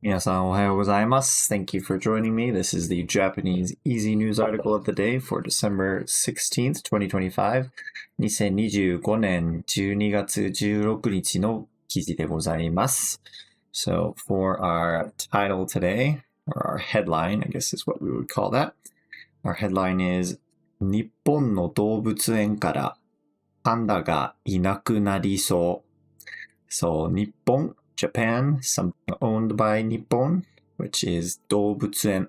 皆さんおはようございます。Thank you for joining me. This is the Japanese Easy News article of the day for December 16th, 2025. 2025年12月16日の記事でございます。So for our title today, or our headline, I guess is what we would call that. Our headline is 日本の動物園からパンダがいなくなりそう。So 日本Japan, something owned by Nippon, which is 動物園.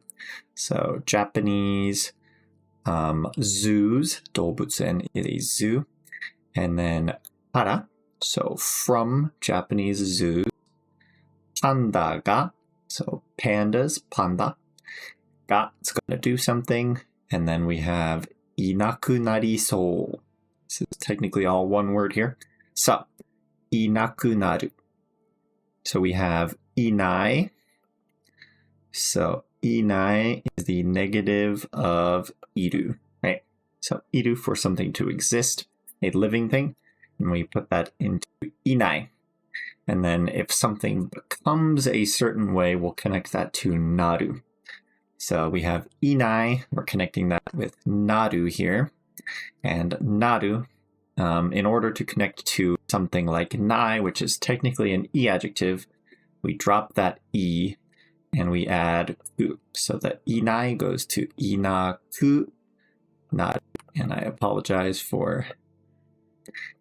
So Japanese zoos, 動物園 is a zoo. And then から, so from Japanese zoos. パンダが, so pandas, panda. が, it's going to do something. And then we have いなくなりそう. This is technically all one word here. So, いなくなる. So we have いない. So いない is the negative of いる, right? So いる for something to exist, a living thing, and we put that into いない. And then if something becomes a certain way, we'll connect that to なる. So we have いない, we're connecting that with なる here. And なる, in order to connect to something like ない, which is technically an e adjective, we drop that e and we add く. So the いない goes to いなくなる. And I apologize for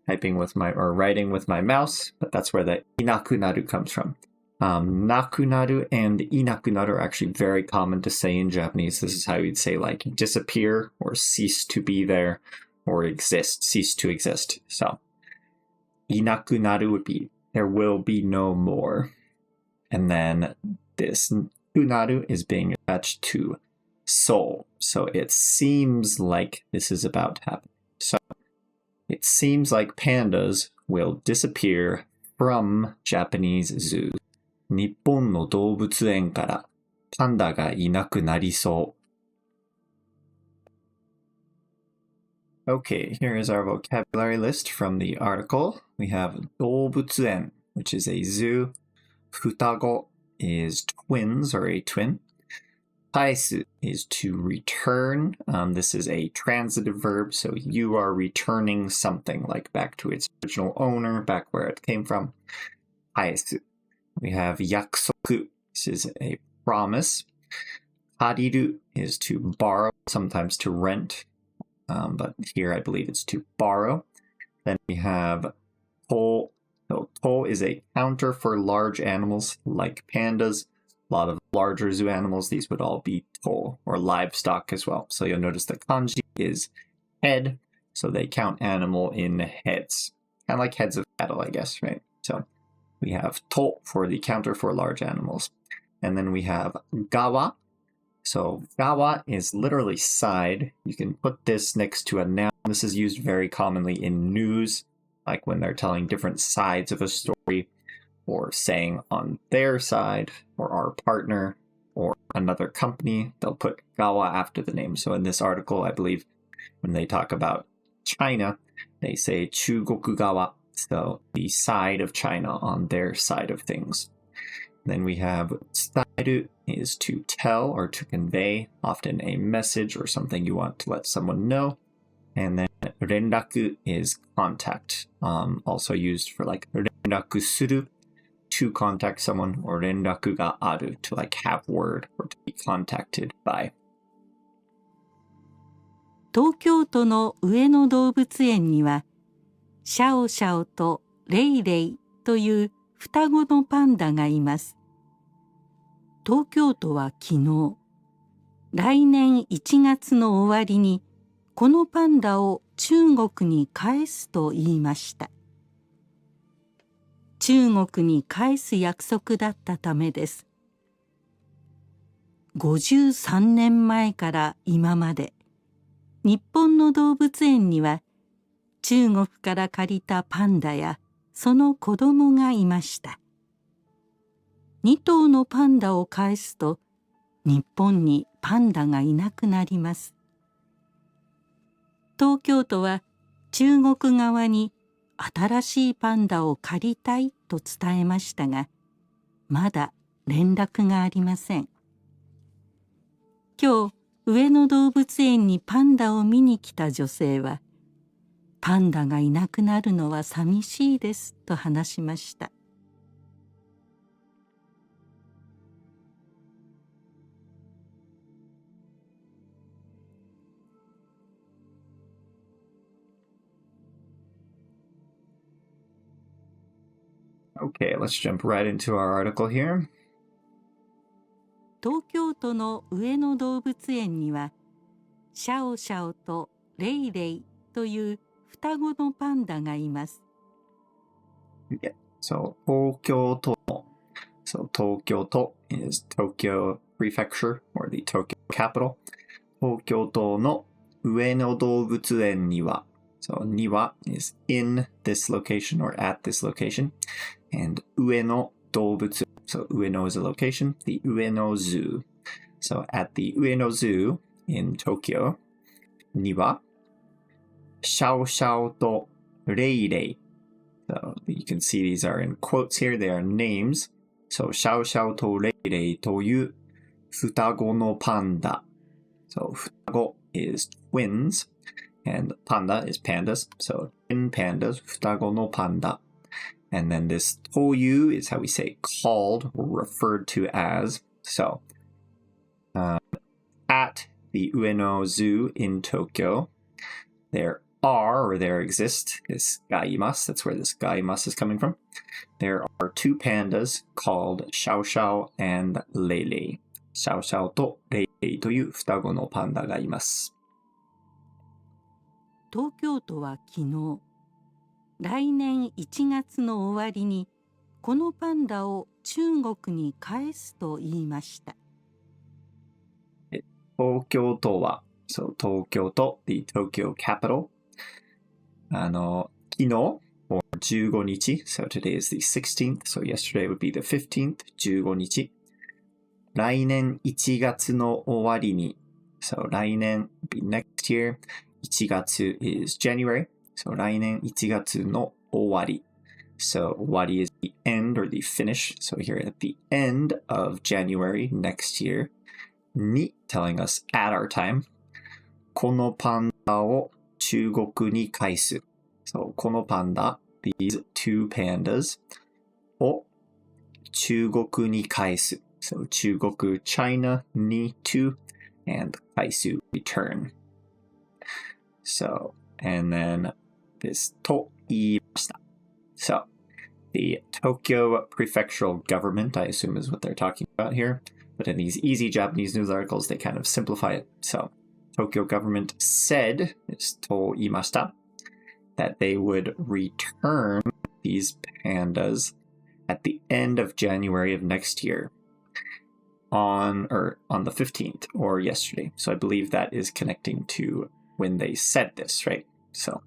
typing with my, or writing with my mouse, but that's where the いなくなる comes from. なくなる and いなくなる are actually very common to say in Japanese. This is how you'd say like disappear or cease to be there or exist, cease to exist. So いなくなる would be there will be no more. And then this くなる is being attached to soul. So it seems like this is about to happen. So it seems like pandas will disappear from Japanese zoos. 日本の動物園からパンダがいなくなりそう。Okay, here is our vocabulary list from the article. We have 動物園, which is a zoo. 双子 is twins or a twin. 返す is to return. This is a transitive verb, so you are returning something like back to its original owner, back where it came from. 返す. We have 約束. This is a promise. 借りる is to borrow, sometimes to rent. But here I believe it's to borrow. Then we have と. So と is a counter for large animals like pandas. A lot of larger zoo animals, these would all be と or livestock as well. So you'll notice the kanji is head. So they count animal in heads. Kind of like heads of cattle, I guess, right? So we have と for the counter for large animals. And then we have 側. So 側 is literally side. You can put this next to a noun. This is used very commonly in news, like when they're telling different sides of a story, or saying on their side, or our partner, or another company, they'll put 側 after the name. So in this article, I believe when they talk about China, they say 中国側, so the side of China on their side of things. Then we have 伝える is to tell or to convey, often a message or something you want to let someone know. And then 連絡 is contact, also used for like 連絡する to contact someone, or 連絡がある to like have word or to be contacted by. 東京都の上野動物園にはシャオシャオとレイレイという双子のパンダがいます。東京都は昨日、来年1月の終わりにこのパンダを中国に返すと言いました。中国に返す約束だったためです。53年前から今まで、日本の動物園には中国から借りたパンダやその子供がいました。2頭のパンダを返すと、日本にパンダがいなくなります。東京都は中国側に新しいパンダを借りたいと伝えましたが、まだ連絡がありません。今日、上野動物園にパンダを見に来た女性は、パンダがいなくなるのは寂しいですと話しました。Okay, let's jump right into our article here. 東京都の上野動物園にはシャオシャオとレイレイという双子のパンダがいます。Yeah. So, 東京都 So, 東京都 is Tokyo Prefecture or the Tokyo capital. 東京都の上野動物園には So, には is in this location or at this location. And 上野動物 So, 上野 is a location. The 上野 Zoo. So, at the 上野 Zoo in Tokyo にはシャオシャオとレイレイ So, you can see these are in quotes here. They are names. So, シャオシャオとレイレイという双子のパンダ So, 双子 is twins. And panda is pandas. So, twin pandas, 双子のパンダ And then this という is how we say called or referred to as. So, at the Ueno Zoo in Tokyo, there are or there exist this gaimasu. That's where this gaimasu is coming from. There are two pandas called Xiao Xiao and Lei Lei. Xiao Xiao と Lei Lei という双子のパンダがいます。東京都は昨日、来年1月の終わりにこのパンダを中国に返すと言いました。東京都は、そう東京都 the Tokyo capital 昨日 or 15日 so today is the 16th so yesterday would be the 15th 15日来年1月の終わりに so 来年 be next year 1月 is January so 来年1月の終わり so 終わり is the end or the finish so here at the end of January next year に telling us at our time このパンダを中国に返す so このパンダ these two pandas を中国に返す so 中国 China に to and 返す return so and then this と言いました so the Tokyo prefectural government I assume is what they're talking about here but in these easy Japanese news articles they kind of simplify it so Tokyo government said, と言いました that they would return these pandas at the end of January of next year on the 15th or yesterday. So I believe that is connecting to when they said this, right? So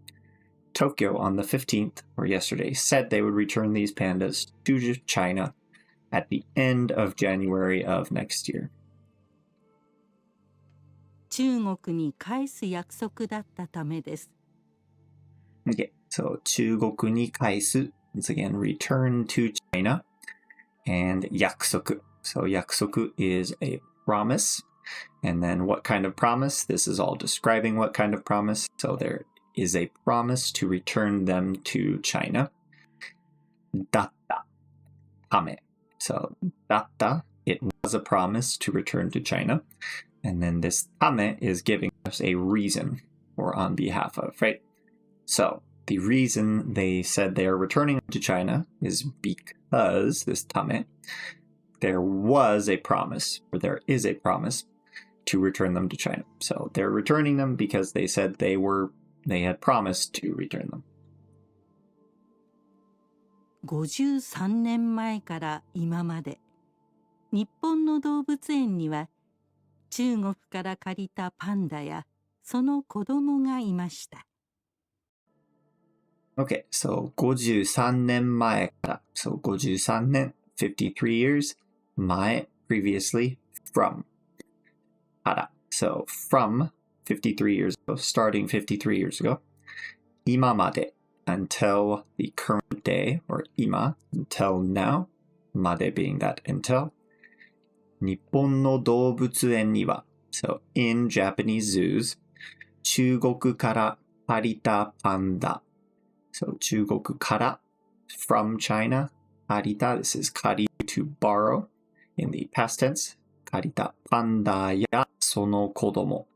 Tokyo on the 15th or yesterday said they would return these pandas to China at the end of January of next year. 中国に返す約束だったためです。Okay, so 中国に返す is again return to China and 約束. So 約束 is a promise. And then what kind of promise? This is all describing what kind of promise. So there is a promise to return them to China. だった ため. So だった it was a promise to return to China. And then this tame is giving us a reason or on behalf of, right? So the reason they said they are returning to China is because this tame, there was a promise or there is a promise to return them to China. So they're returning them because they said they had promised to return them. 53年前から今まで日本の動物園には中国から借りたパンダやその子供がいました。Okay, so 53年前から So 53年 53 years 前 previously from から So from 53 years ago starting 53 years ago 今まで until the current day or 今 until now まで being that until 日本の動物園には So in Japanese zoos 中国から借りたパンダ So 中国から from China 借りた This is 借り to borrow in the past tense 借りたパンダやその子供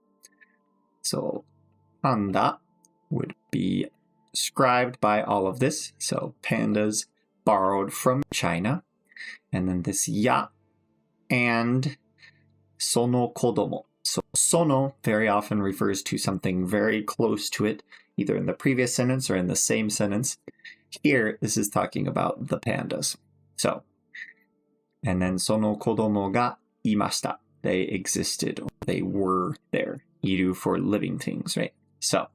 So panda would be described by all of this. So pandas borrowed from China. And then this ya and sono kodomo. So sono very often refers to something very close to it, either in the previous sentence or in the same sentence. Here, this is talking about the pandas. So, and then sono kodomo ga imashita. They existed, or they were there. Iru for living things, right? So,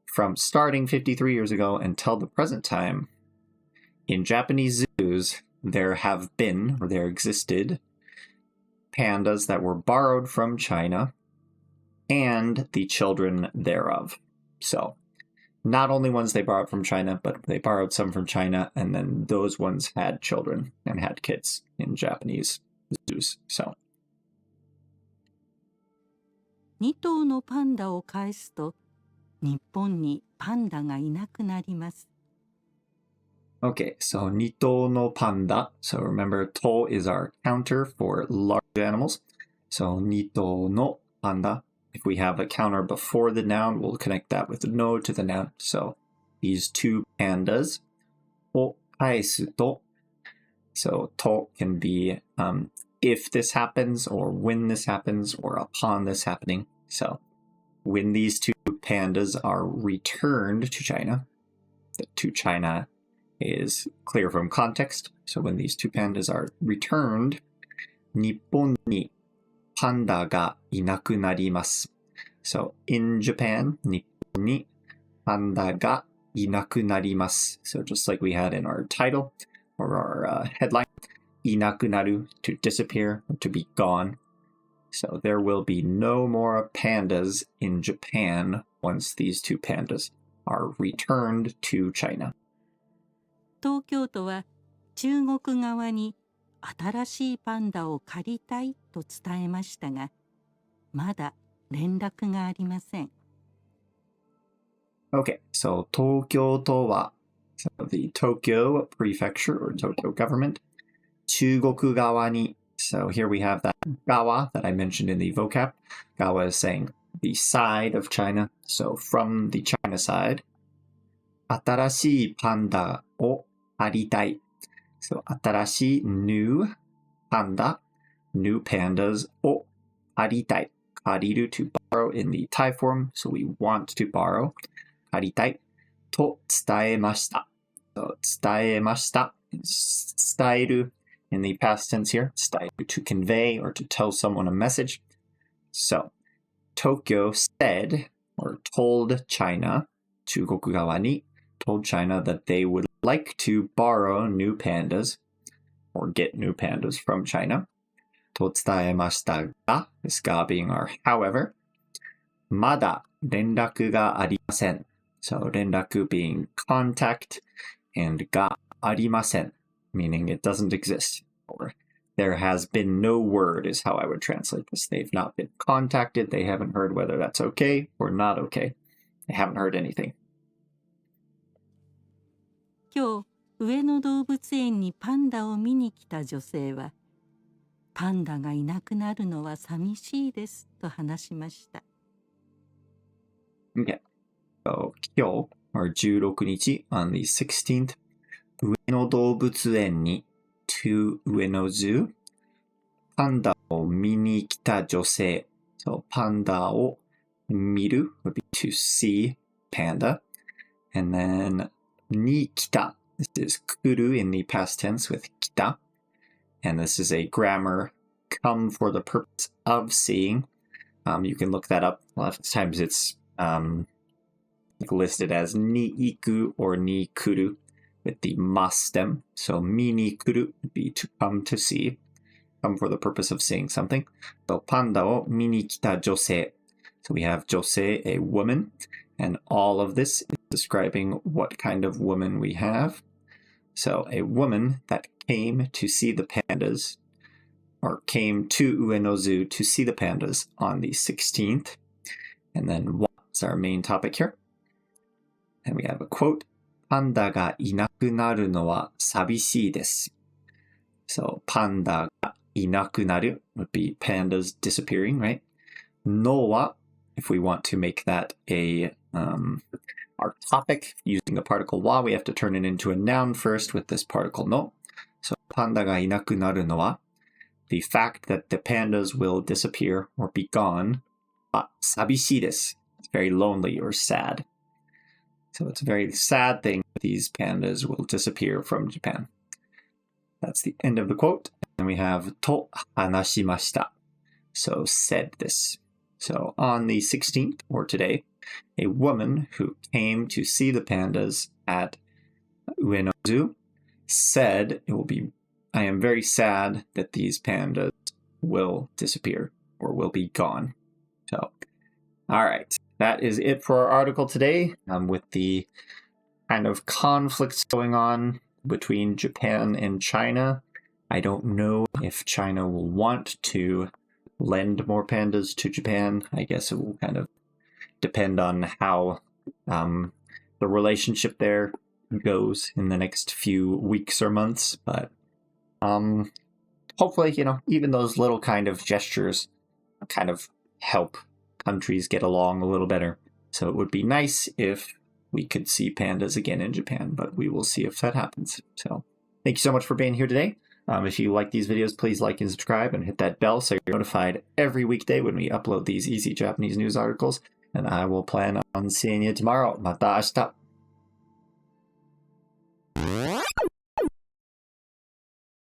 from starting 53 years ago until the present time, in Japanese zoos, there have been, or there existed, pandas that were borrowed from China and the children thereof. So, not only ones they borrowed from China, but they borrowed some from China, and then those ones had children and had kids in Japanese zoos. So, 2頭のパンダを返すと、日本にパンダがいなくなります。Okay, so 2頭のパンダ. So remember, to is our counter for large animals. So 2頭のパンダ. If we have a counter before the noun, we'll connect that with no to the noun. So these two pandas を返すと. So to can be if this happens, or when this happens, or upon this happening. So when these two pandas are returned to China, the to China is clear from context. So when these two pandas are returned, 日本にパンダがいなくなります. So in Japan, 日本にパンダがいなくなります. So just like we had in our title or our headline, いなくなる to disappear, to be gone. So there will be no more pandas in Japan once these two pandas are returned to China. 東京都は中国側に新しいパンダを借りたいと伝えましたが、まだ連絡がありません。Okay, so 東京都は so the Tokyo prefecture or Tokyo government 中国側に so here we have that gawa that I mentioned in the vocab. Gawa is saying the side of China. So from the China side 新しいパンダを借りたい So 新しい new panda, new pandas を借りたい 借りる to borrow in the Thai form, so we want to borrow 借りたいと伝えました So 伝えました伝える in the past tense here 伝える to convey or to tell someone a message. So Tokyo said or told China 中国側に told China that they would like to borrow new pandas or get new pandas from China. と伝えましたが this ga being our however まだ連絡がありません So 連絡 being contact and がありません meaning it doesn't exist or there has been no word is how I would translate this. They've not been contacted. They haven't heard whether that's okay or not okay. They haven't heard anything. 今日、上野動物園にパンダを見に来た女性は、パンダがいなくなるのは寂しいですと話しました。Okay. So 今日 or 16日 on the 16th 上野動物園に to 上野 zoo パンダを見に来た女性 So パンダを見る would be to see panda and then に来た This is 来る in the past tense with 来た and this is a grammar come for the purpose of seeing. You can look that up. A lot of times it's listed as に行く or に来る with the ma stem. So 見に来る would be to come to see, come for the purpose of seeing something. So パンダを見に来た女性. So we have 女性, a woman, and all of this is describing what kind of woman we have. So a woman that came to see the pandas or came to Ueno Zoo to see the pandas on the 16th. And then wa is our main topic here. And we have a quote, パンダがいなくなるのは寂しいです. So, パンダがいなくなる would be pandas disappearing, right? のは, if we want to make that our topic using the particle wa, we have to turn it into a noun first with this particle no. So, パンダがいなくなるのは, the fact that the pandas will disappear or be gone, 寂しいです. It's very lonely or sad. So it's a very sad thing that these pandas will disappear from Japan. That's the end of the quote. And we have と話しました. So said this. So on the 16th, or today, a woman who came to see the pandas at Ueno Zoo said, I am very sad that these pandas will disappear or will be gone. So, all right. That is it for our article today, with the kind of conflicts going on between Japan and China. I don't know if China will want to lend more pandas to Japan. I guess it will kind of depend on how the relationship there goes in the next few weeks or months. But hopefully, even those little kind of gestures kind of help countries get along a little better. So it would be nice if we could see pandas again in Japan, but we will see if that happens. So thank you so much for being here today. If you like these videos, please like and subscribe and hit that bell so you're notified every weekday when we upload these easy Japanese news articles. And I will plan on seeing you tomorrow. また明日.